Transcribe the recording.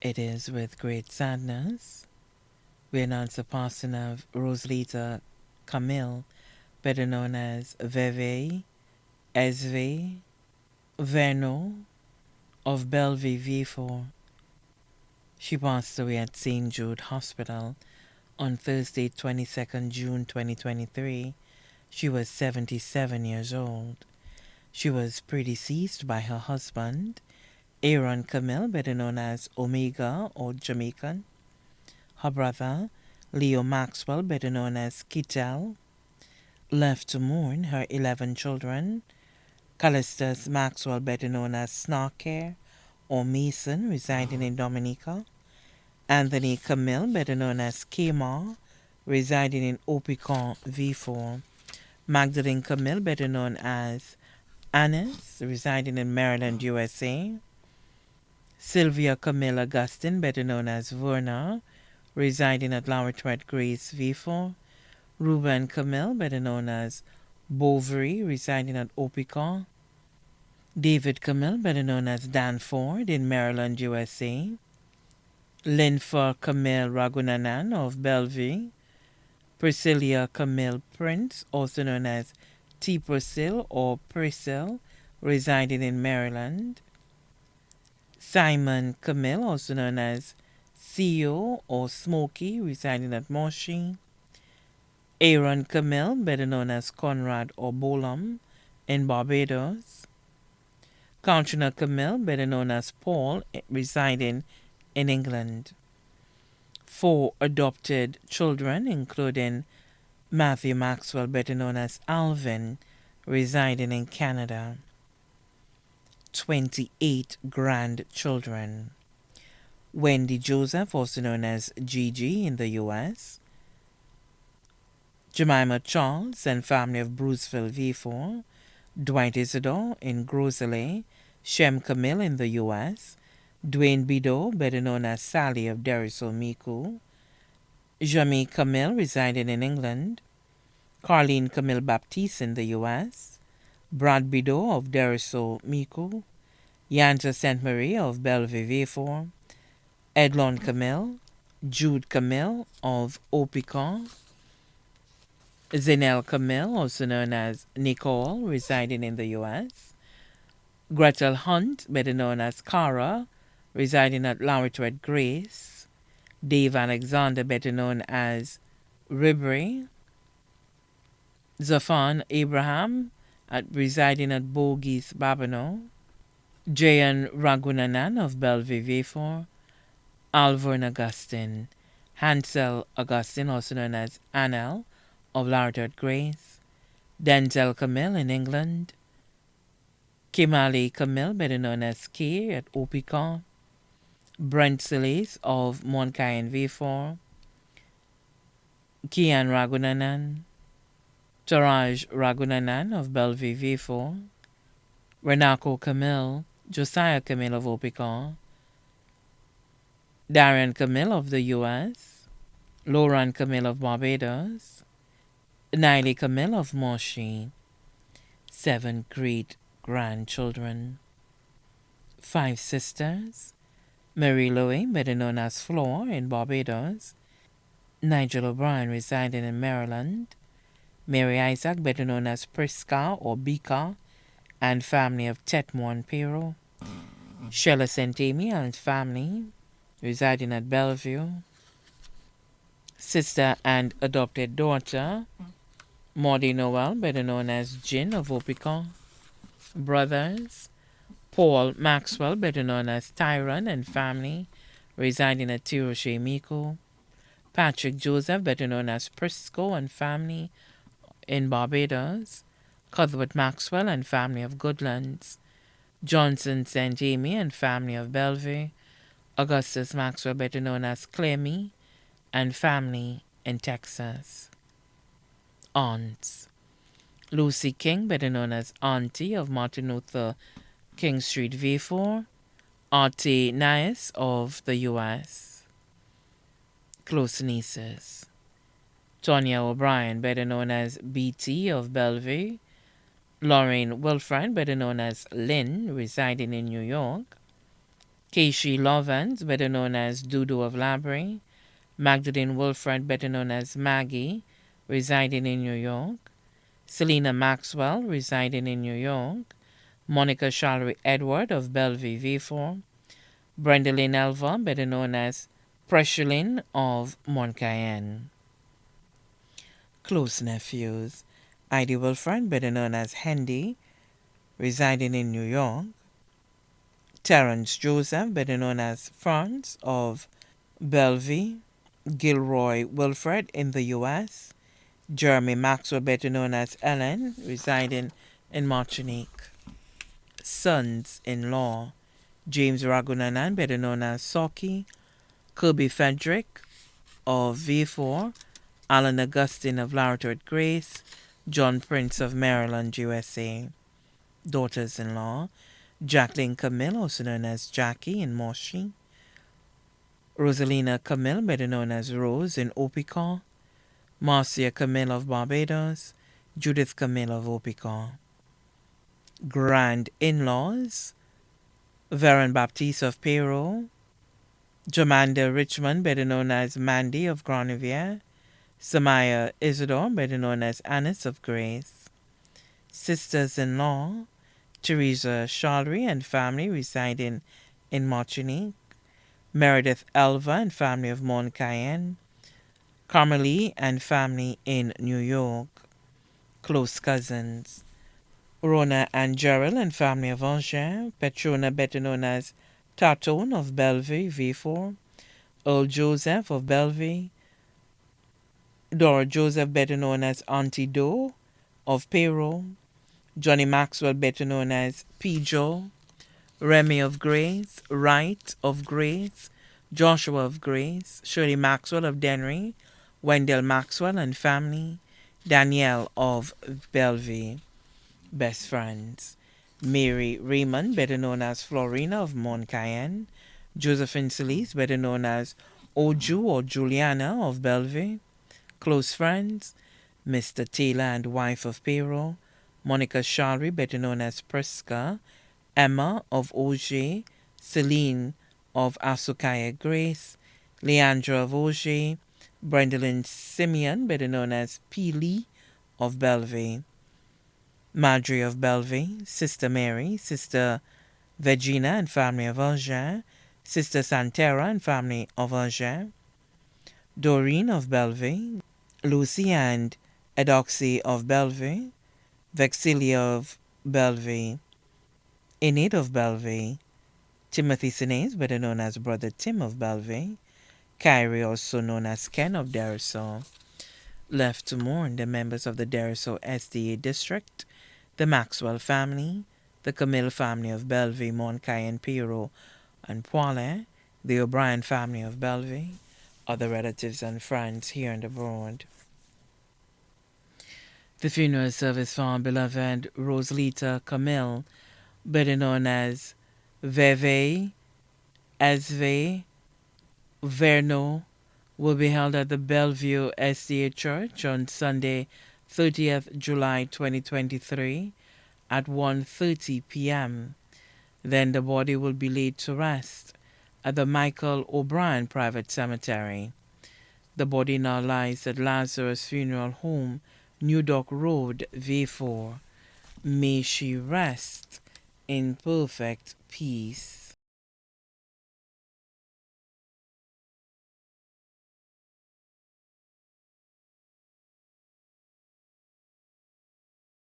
It is with great sadness we announce the passing of Roselita Camille, better known as Veve SV Verno of Bellevue V4. She passed away at St. Jude Hospital on Thursday, 22nd June 2023. She was 77 years old. She was predeceased by her husband, Aaron Camille, better known as Omega or Jamaican, her brother, Leo Maxwell, better known as Kittel, left to mourn her 11 children, Callistus Maxwell, better known as Snarker or Mason, residing in Dominica, Anthony Camille, better known as Kmar, residing in Opicon V4, Magdalene Camille, better known as Annis, residing in Maryland, USA, Sylvia Camille Augustine, better known as Verna, residing at Lowertred Grace V4, Ruben Camille, better known as Bovary, residing at Opicon, David Camille, better known as Danford, in Maryland, USA, Linfa Camille Ragunanan of Bellevue, Priscilla Camille Prince, also known as T. Priscille or Priscille, residing in Maryland, Simon Camille, also known as CEO or Smokey, residing at Moshi, Aaron Camille, better known as Conrad or Bolam, in Barbados, Katrina Camille, better known as Paul, residing in England. 4 adopted children, including Matthew Maxwell, better known as Alvin, residing in Canada. 28 grandchildren. Wendy Joseph, also known as Gigi in the U.S., Jemima Charles and family of Bruceville V4, Dwight Isidore in Grosley, Shem Camille in the U.S., Dwayne Bido, better known as Sally of Deriso Miku, Jamie Camille, residing in England, Carlene Camille Baptiste in the U.S., Brad Bido of Deriso Miku, Yanta St. Marie of Bellevue V4, Edlon Camille, Jude Camille of Opicon, Zenel Camille, also known as Nicole, residing in the U.S., Gretel Hunt, better known as Cara, residing at Lowertred Grace, Dave Alexander, better known as Ribri, Zafan Abraham, residing at Bogies Babano, Jayan Ragunanan of Bellevue V4, Alvern Augustine, Hansel Augustine, also known as Anel, of Lowertred Grace, Denzel Camille in England, Kimali Camille, better known as Kay at Opicon, Brent Silis of Moncayan V4, Kian Ragunanan, Taraj Ragunanan of Bellevue V4, Renako Camille, Josiah Camille of Opicon, Darian Camille of the U.S., Lauren Camille of Barbados, Niley Camille of Moshi, 7 great-grandchildren, 5 sisters, Mary Louie, better known as Flore in Barbados, Nigel O'Brien residing in Maryland, Mary Isaac, better known as Prisca or Bika, and family of Tetmore and Pero, Sheila St. Amy and family, residing at Bellevue, sister and adopted daughter, Maudie Noel, better known as Jin of Opicon, brothers, Paul Maxwell, better known as Tyron and family, residing at Tiroche Miko, Patrick Joseph, better known as Prisco and family, in Barbados, Cuthbert Maxwell and family of Goodlands, Johnson St. Amy and family of Bellevue, Augustus Maxwell, better known as Clemmy, and family in Texas. Aunts: Lucy King, better known as Auntie of Martin Luther King Street V4, Auntie Nias of the U.S. Close nieces: Tonya O'Brien, better known as BT of Bellevue, Lorraine Wilfred, better known as Lynn, residing in New York, Keishi Lovans, better known as Dudu of Labrie, Magdalene Wilfred, better known as Maggie, residing in New York, Selena Maxwell, residing in New York, Monica Charlery Edward of Bellevue, V4, Brenda Lynn Elva, better known as Pressurlin of Mont Cayenne. Close nephews: Heidi Wilfred, better known as Hendy, residing in New York, Terrence Joseph, better known as Franz of Bellevue, Gilroy Wilfred in the U.S., Jeremy Maxwell, better known as Ellen, residing in Martinique. Sons-in-law: James Ragunanan, better known as Socky, Kirby Frederick of V4, Alan Augustine of Laurelwood Grace, John Prince of Maryland, USA. Daughters-in-law: Jacqueline Camille, also known as Jackie in Moshi, Roselita Camille, better known as Rose in Opicon, Marcia Camille of Barbados, Judith Camille of Opicon. Grand-in-laws: Varen Baptiste of Peru, Jamanda Richmond, better known as Mandy of Graniviere, Samaya Isidore, better known as Annis of Grace. Sisters-in-law: Teresa Charlery and family residing in Martinique, Meredith Elva and family of Mont Cayenne, Carmelie and family in New York. Close cousins: Rona and Gerald and family of Angers, Petrona, better known as Tartone of Bellevue, V4, Earl Joseph of Bellevue, Dora Joseph, better known as Auntie Doe of Peru, Johnny Maxwell, better known as P. Joe, Remy of Grace, Wright of Grace, Joshua of Grace, Shirley Maxwell of Dennery, Wendell Maxwell and family, Danielle of Bellevue. Best friends: Mary Raymond, better known as Florina of Mont Cayenne, Josephine Celise, better known as Oju or Juliana of Bellevue. Close friends: Mr. Taylor and wife of Pero, Monica Charlery, better known as Prisca, Emma of Auger, Celine of Asukaya Grace, Leandra of Auger, Brendalyn Simeon, better known as Peely of Bellevue, Marjorie of Bellevue, Sister Mary, Sister Virginia and family of Angers, Sister Santera and family of Angers, Doreen of Bellevue, Lucy and Edoxy of Bellevue, Vexilia of Bellevue, Enid of Bellevue, Timothy Sines, better known as Brother Tim of Bellevue, Kyrie, also known as Ken of Derisol. Left to mourn: the members of the Derisol SDA district, the Maxwell family, the Camille family of Bellevue, Mont Cayenne, Pero, and Poile, the O'Brien family of Bellevue, other relatives and friends here and abroad. The funeral service for our beloved Roselita Camille, better known as Veve, Esve, Verno, will be held at the Bellevue SDA Church on Sunday, 30th July 2023 at 1:30 p.m. Then the body will be laid to rest at the Michael O'Brien Private Cemetery. The body now lies at Lazarus Funeral Home, New Dock Road, V4. May she rest in perfect peace.